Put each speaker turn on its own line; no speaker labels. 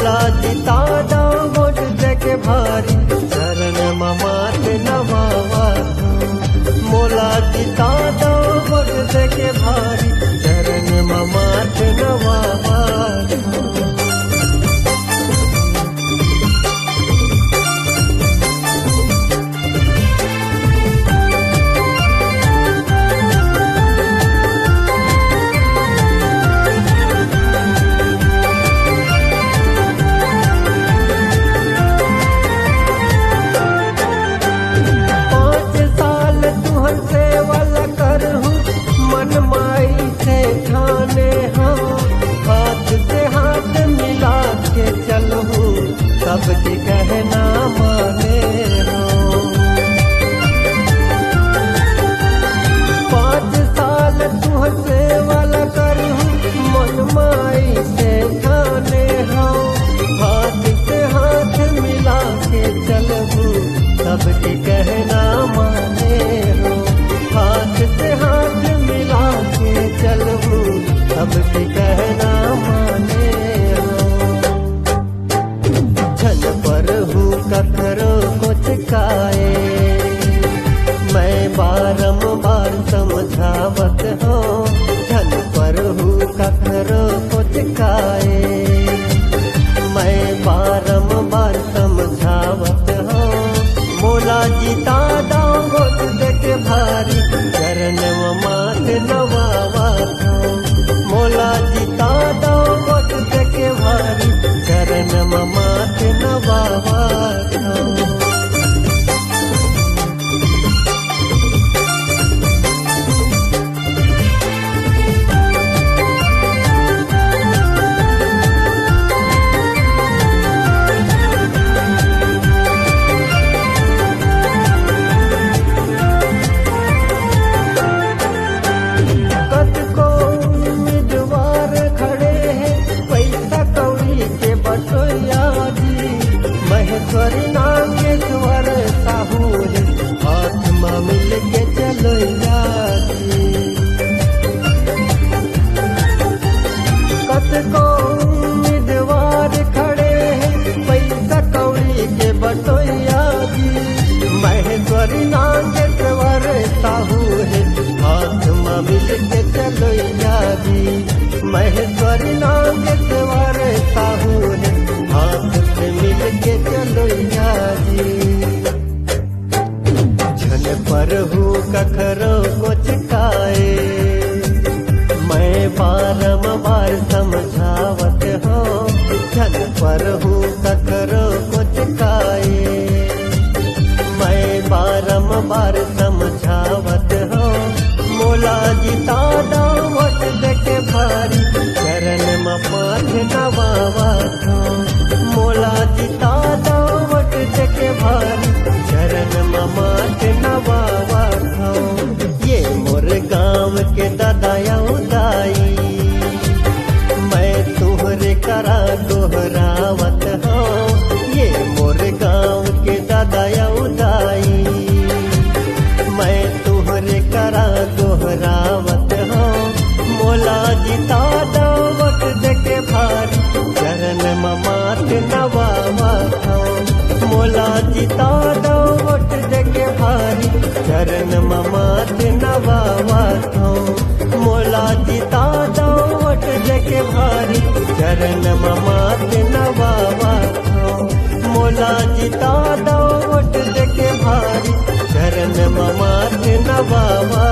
मोला जिता दो वोट देके भारी चरण मात नवावा मोला जिता दो वोट देके भारी चरण मात नवावा सबके कहना माने हो 5 साल तुहसे वाला करूँ मन माई से खाने हो हाथ से हाथ मिला के चलूँ सबके कहना माने हो हाथ से हाथ मिला के चलूँ सबके कहना माने कखरो कुछ काए मैं बारंबार समझावत हो धन पर हूँ कखरो कुछ काए मैं बारंबार समझावत हो मोला जिता दो वोट देके भारी चरण मात नवावा मोला जिता दो वोट देके भारी चरण मात नवावा महेश्वर नागेश्वर साहू हाथ में मिल के चलो कतको उम्मीदवार खड़े हैं पैसा कौड़ी के बटोया जी महेश्वर नागेश्वर साहू हाथ में मिल के चलो जी महेश्वर नागेश्वर साहू हाथ से मिल के चलो जी झन पर हूँ कखरो कुछ काए मैं बारंबार समझावत हो झन पर हूँ कखरो कुछ काए मैं बारंबार समझावत हो मोला जिता दो वोट देके भारी चरण मात नवावा मोला जिता दो वोट देके भारी चरण मात नवावा ये मोर गाँव के दादा उदाई मैं तुहरे करा दोहरावत हो ये मोर गाँव के दादा उदाई मैं तुहरे करा दोहरावत हो मोला जिता दो वोट देके भारी चरण मात नवावा मोला जिता दो वोट देके भारी चरण मात नवावा मोला जिता दो वोट देके भारी चरण मात नवावा मोला जिता दो वोट देके भारी चरण मात नवावा